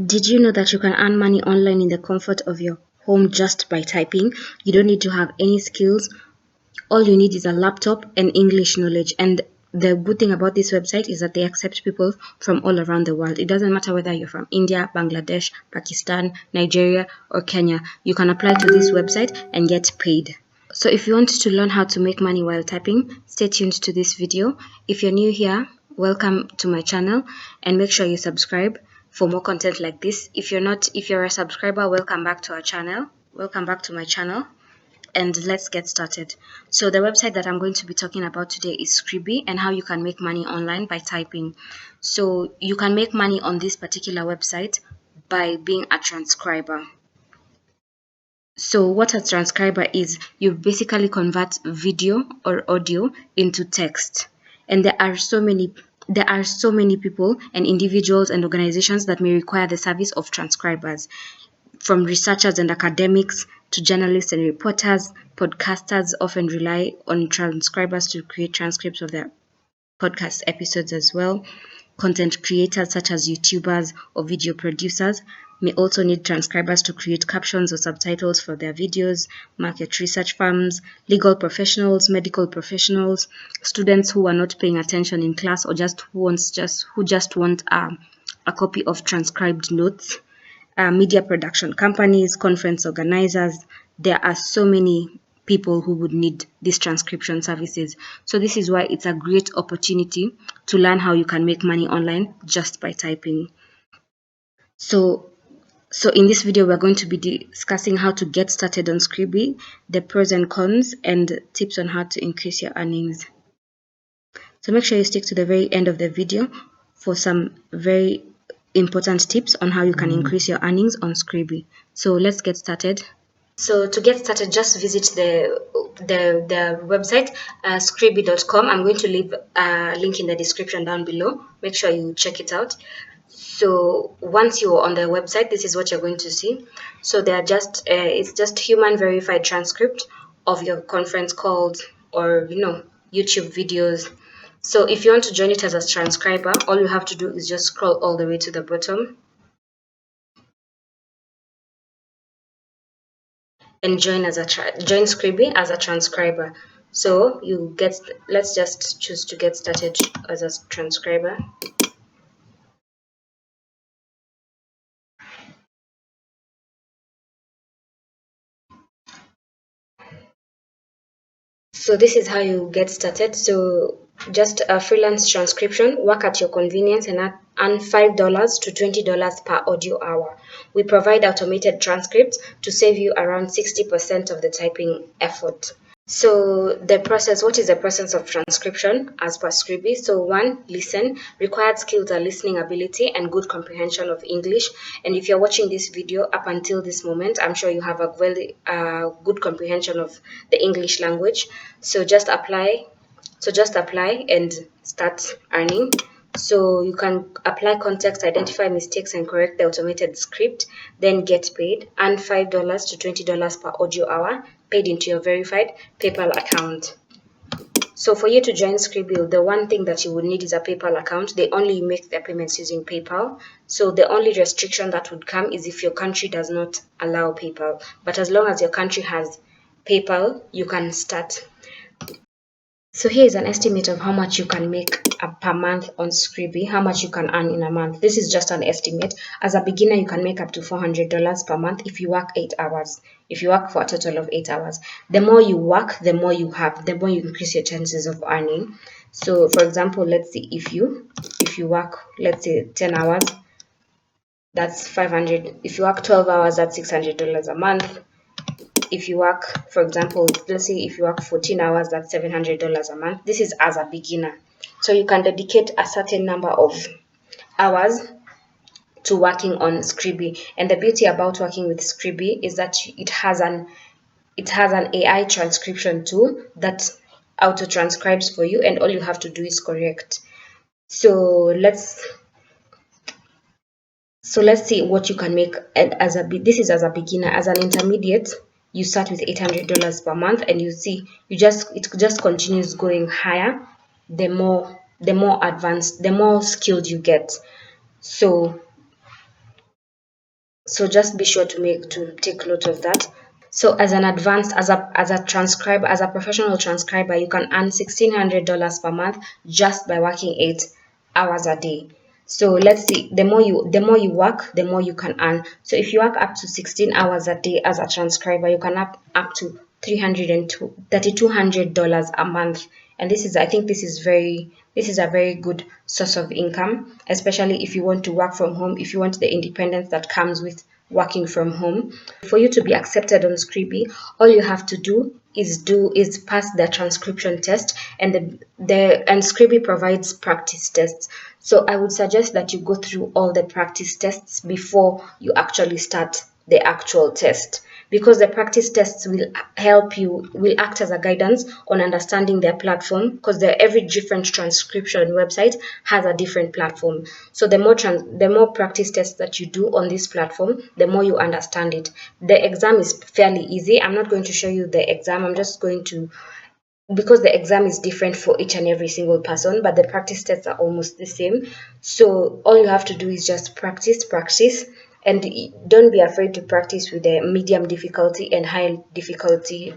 Did you know that you can earn money online in the comfort of your home just by typing? You don't need to have any skills. All you need is a laptop and English knowledge. And the good thing about this website is that they accept people from all around the world. It doesn't matter whether you're from India, Bangladesh, Pakistan, Nigeria, or Kenya. You can apply to this website and get paid. So if you want to learn how to make money while typing, stay tuned to this video. If you're new here, welcome to my channel and make sure you subscribe for more content like this. If you're a subscriber, welcome back to our channel. Welcome back to my channel. And let's get started. So the website that I'm going to be talking about today is Scribie and how you can make money online by typing. So you can make money on this particular website by being a transcriber. So what a transcriber is, you basically convert video or audio into text. And there are so many people and individuals and organizations that may require the service of transcribers, from researchers and academics to journalists and reporters. Podcasters often rely on transcribers to create transcripts of their podcast episodes as well. Content creators such as YouTubers or video producers may also need transcribers to create captions or subtitles for their videos. Market research firms, legal professionals, medical professionals, students who are not paying attention in class or who just want a copy of transcribed notes. Media production companies, conference organizers. There are so many people who would need these transcription services. So this is why it's a great opportunity to learn how you can make money online just by typing. So in this video, we're going to be discussing how to get started on Scribie, the pros and cons, and tips on how to increase your earnings. So make sure you stick to the very end of the video for some very important tips on how you can increase your earnings on Scribie. So let's get started. So to get started, just visit the website scribie.com. I'm going to leave a link in the description down below. Make sure you check it out. So once you're on the website, this is what you're going to see. So they are it's just human verified transcript of your conference calls or YouTube videos. So if you want to join it as a transcriber, all you have to do is just scroll all the way to the bottom and join Scribie as a transcriber. So let's just choose to get started as a transcriber. So this is how you get started. So just a freelance transcription, work at your convenience and earn $5 to $20 per audio hour. We provide automated transcripts to save you around 60% of the typing effort. So the process, what is the process of transcription as per Scribie? So 1, listen. Required skills are listening ability and good comprehension of English. And if you're watching this video up until this moment, I'm sure you have a very good comprehension of the English language. So just apply and start earning. So you can apply context, identify mistakes, and correct the automated script, then get paid. Earn $5 to $20 per audio hour, paid into your verified PayPal account. So for you to join Scribie, the one thing that you would need is a PayPal account. They only make their payments using PayPal. So the only restriction that would come is if your country does not allow PayPal. But as long as your country has PayPal, you can start. So here is an estimate of how much you can make per month on Scribie, how much you can earn in a month. This is just an estimate. As a beginner, you can make up to $400 per month if you work 8 hours. If you work for a total of 8 hours. The more you work, the more you have, the more you increase your chances of earning. So for example, let's see, if you work, let's say 10 hours, that's 500. If you work 12 hours, that's $600 a month. If you work, for example, let's say if you work 14 hours, that's $700 a month. This is as a beginner. So you can dedicate a certain number of hours to working on Scribie. And the beauty about working with Scribie is that it has an AI transcription tool that auto transcribes for you, and all you have to do is correct. So let's see what you can make. And this is as a beginner. As an intermediate, you start with $800 per month, and you see it just continues going higher the more advanced, the more skilled you get. So So just be sure to take note of that. So as an advanced, as a transcriber, as a professional transcriber, you can earn $1,600 per month just by working 8 hours a day. So let's see, the more you work, the more you can earn. So if you work up to 16 hours a day as a transcriber, you can up to $3,200 a month. And this is, I think this is a very good source of income, especially if you want to work from home, if you want the independence that comes with working from home. For you to be accepted on Scribie, all you have to do is pass the transcription test, and and Scribie provides practice tests. So I would suggest that you go through all the practice tests before you actually start the actual test, because the practice tests will act as a guidance on understanding their platform, because every different transcription website has a different platform. So the more practice tests that you do on this platform, the more you understand it. The exam is fairly easy. I'm not going to show you the exam. I'm just going to, because the exam is different for each and every single person, but the practice tests are almost the same. So all you have to do is just practice, and don't be afraid to practice with the medium difficulty and high difficulty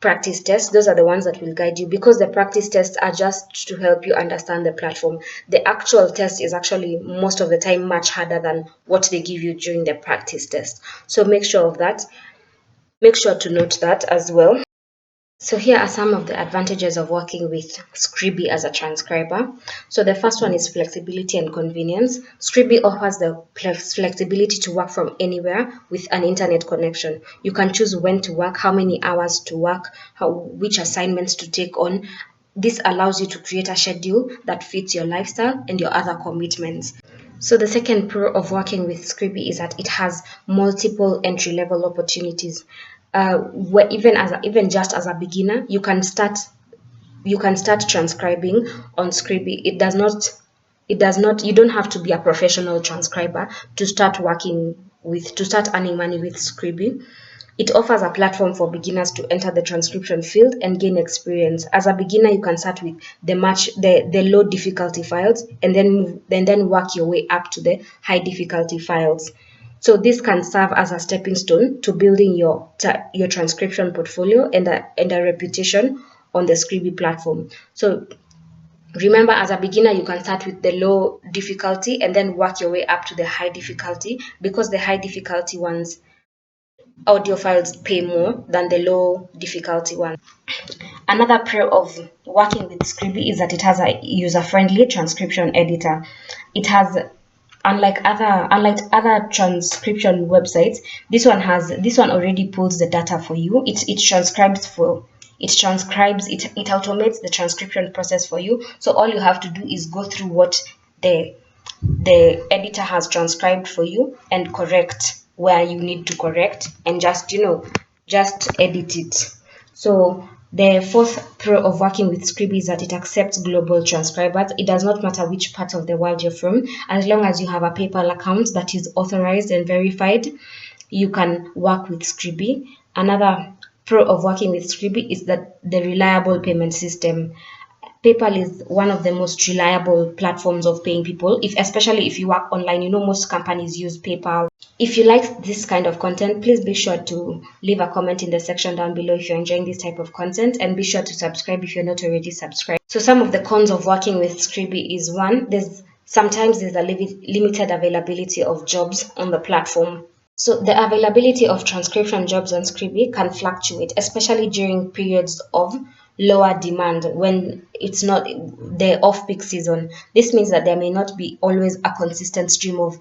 practice tests. Those are the ones that will guide you, because the practice tests are just to help you understand the platform. The actual test is actually most of the time much harder than what they give you during the practice test. So make sure of that. Make sure to note that as well. So here are some of the advantages of working with Scribie as a transcriber. So the first one is flexibility and convenience. Scribie offers the flexibility to work from anywhere with an internet connection. You can choose when to work, how many hours to work, which assignments to take on. This allows you to create a schedule that fits your lifestyle and your other commitments. So the second pro of working with Scribie is that it has multiple entry-level opportunities. Where even just as a beginner, you can start transcribing on Scribie. You don't have to be a professional transcriber to start earning money with Scribie. It offers a platform for beginners to enter the transcription field and gain experience. As a beginner, you can start with the low difficulty files, and then work your way up to the high difficulty files. So this can serve as a stepping stone to building your transcription portfolio and a reputation on the Scribie platform. So remember, as a beginner, you can start with the low difficulty and then work your way up to the high difficulty, because the high difficulty ones audio files pay more than the low difficulty one. Another pro of working with Scribie is that it has a user-friendly transcription editor. It has, unlike other transcription websites, this one already pulls the data for you. It automates the transcription process for you. So all you have to do is go through what the editor has transcribed for you and correct where you need to correct, and just edit it. So the fourth pro of working with Scribie is that it accepts global transcribers. It does not matter which part of the world you're from, as long as you have a PayPal account that is authorized and verified, you can work with Scribie. Another pro of working with Scribie is that the reliable payment system. PayPal is one of the most reliable platforms of paying people, especially if you work online. Most companies use PayPal. If you like this kind of content, please be sure to leave a comment in the section down below if you're enjoying this type of content, and be sure to subscribe if you're not already subscribed. So some of the cons of working with Scribie is, one, sometimes there's a limited availability of jobs on the platform. So the availability of transcription jobs on Scribie can fluctuate, especially during periods of lower demand, when it's not the off-peak season. This means that there may not be always a consistent stream of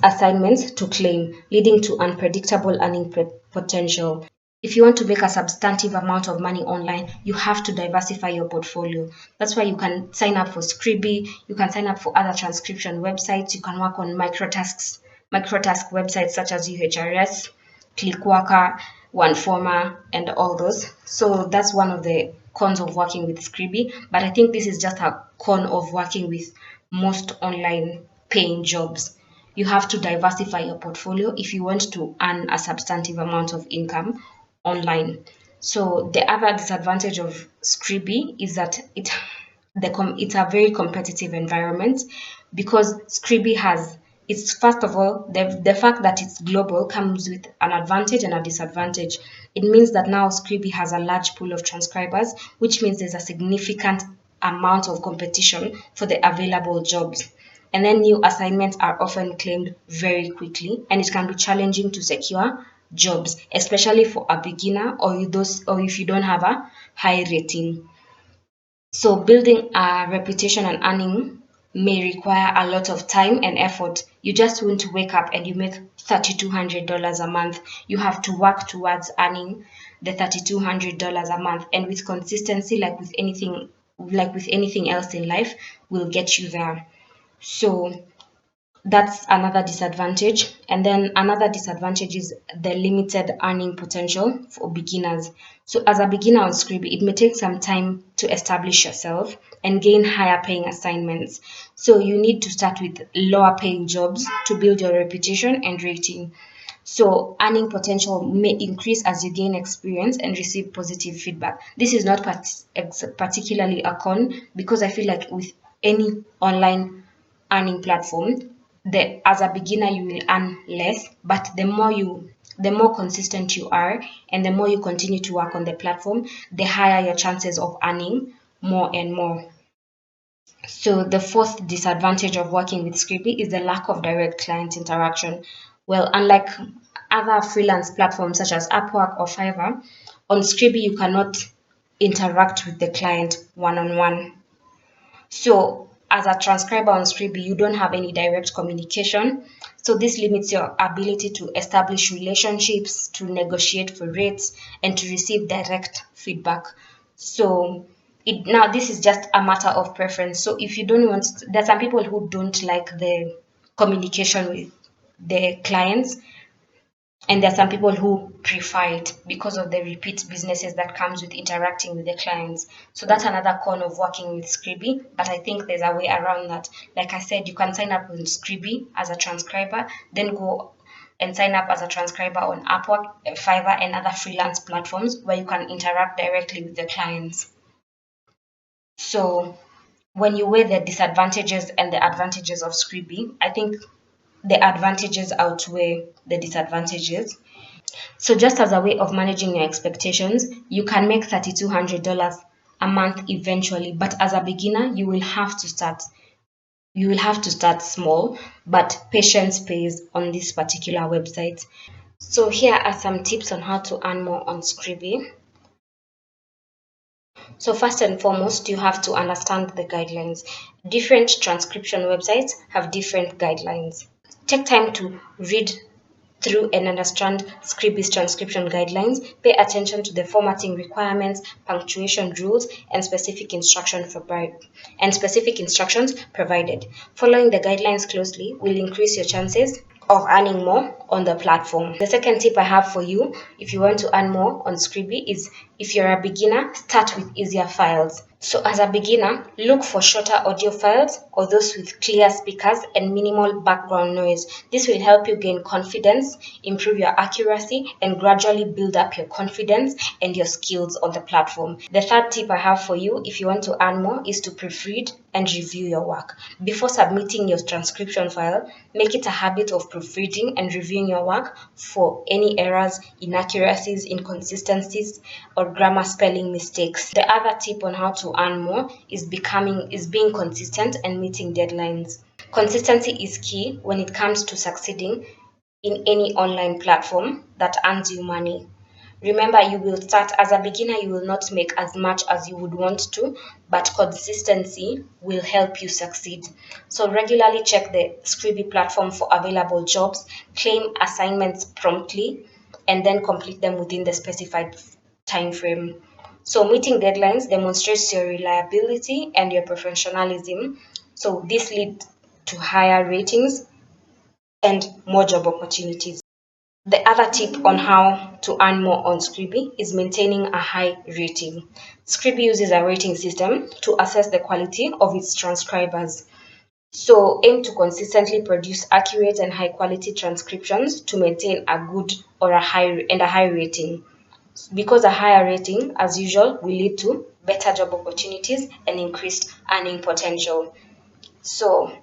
assignments to claim, leading to unpredictable earning potential. If you want to make a substantive amount of money online, you have to diversify your portfolio. That's why you can sign up for Scribie, you can sign up for other transcription websites, you can work on microtask websites such as UHRS, Clickworker, OneFormer, and all those. So that's one of the cons of working with Scribie, but I think this is just a con of working with most online paying jobs. You have to diversify your portfolio if you want to earn a substantive amount of income online. So the other disadvantage of Scribie is that it's a very competitive environment, because Scribie has it's first of all, the fact that it's global comes with an advantage and a disadvantage. It means that now Scribie has a large pool of transcribers, which means there's a significant amount of competition for the available jobs. And then new assignments are often claimed very quickly, and it can be challenging to secure jobs, especially for a beginner or if you don't have a high rating. So building a reputation and earning may require a lot of time and effort. You just won't wake up and you make $3,200 a month. You have to work towards earning the $3,200 a month, and with consistency, like with anything else in life, will get you there. So that's another disadvantage. And then another disadvantage is the limited earning potential for beginners. So as a beginner on Scribie, it may take some time to establish yourself and gain higher paying assignments. So you need to start with lower paying jobs to build your reputation and rating. So earning potential may increase as you gain experience and receive positive feedback. This is not particularly a con, because I feel like with any online earning platform, as a beginner you will earn less, but the more consistent you are and the more you continue to work on the platform, the higher your chances of earning more and more. So the fourth disadvantage of working with Scribie is the lack of direct client interaction. Well, unlike other freelance platforms such as Upwork or Fiverr, on Scribie you cannot interact with the client one-on-one. So as a transcriber on Scribie, you don't have any direct communication. So this limits your ability to establish relationships, to negotiate for rates, and to receive direct feedback. So now this is just a matter of preference. So if you don't want, there are some people who don't like the communication with the clients, and there are some people who prefer it because of the repeat businesses that comes with interacting with the clients. So that's another con of working with Scribie, but I think there's a way around that. Like I said, you can sign up with Scribie as a transcriber, then go and sign up as a transcriber on Upwork, Fiverr, and other freelance platforms where you can interact directly with the clients. So when you weigh the disadvantages and the advantages of Scribie, I think the advantages outweigh the disadvantages. So just as a way of managing your expectations, you can make $3,200 a month eventually, but as a beginner, you will have to start. You will have to start small, but patience pays on this particular website. So here are some tips on how to earn more on Scribie. So first and foremost, you have to understand the guidelines. Different transcription websites have different guidelines. Take time to read through and understand Scribie's transcription guidelines. Pay attention to the formatting requirements, punctuation rules, and specific instructions provided. Following the guidelines closely will increase your chances of earning more on the platform. The second tip I have for you, if you want to earn more on Scribie, is if you're a beginner, start with easier files. So as a beginner, look for shorter audio files or those with clear speakers and minimal background noise. This will help you gain confidence, improve your accuracy, and gradually build up your confidence and your skills on the platform. The third tip I have for you, if you want to earn more, is to proofread and review your work. Before submitting your transcription file, make it a habit of proofreading and reviewing your work for any errors, inaccuracies, inconsistencies, or grammar spelling mistakes. The other tip on how to earn more is being consistent and meeting deadlines. Consistency is key when it comes to succeeding in any online platform that earns you money. Remember, you will start as a beginner, you will not make as much as you would want to, but consistency will help you succeed. So regularly check the Scribie platform for available jobs, claim assignments promptly, and then complete them within the specified time frame. So meeting deadlines demonstrates your reliability and your professionalism. So this leads to higher ratings and more job opportunities. The other tip on how to earn more on Scribie is maintaining a high rating. Scribie uses a rating system to assess the quality of its transcribers. So aim to consistently produce accurate and high quality transcriptions to maintain a good or a high rating. Because a higher rating, as usual, will lead to better job opportunities and increased earning potential. So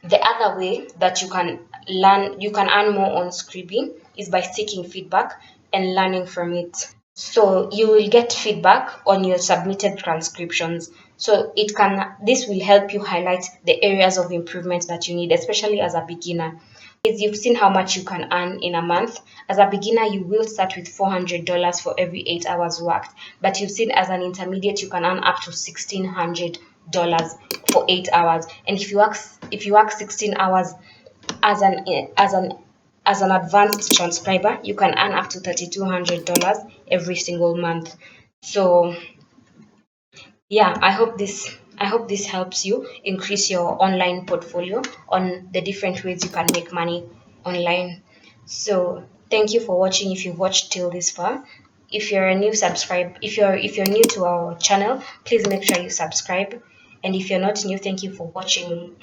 The other way that you can earn more on Scribie is by seeking feedback and learning from it. So you will get feedback on your submitted transcriptions. So this will help you highlight the areas of improvement that you need, especially as a beginner. As you've seen how much you can earn in a month. As a beginner, you will start with $400 for every 8 hours worked. But you've seen as an intermediate, you can earn up to $1,600 for 8 hours. And if you work 16 hours as an advanced transcriber, you can earn up to $3,200 every single month. So yeah, I hope this helps you increase your online portfolio on the different ways you can make money online. So thank you for watching. If you've watched till this far, if you're new to our channel, please make sure you subscribe. And if you're not new, thank you for watching.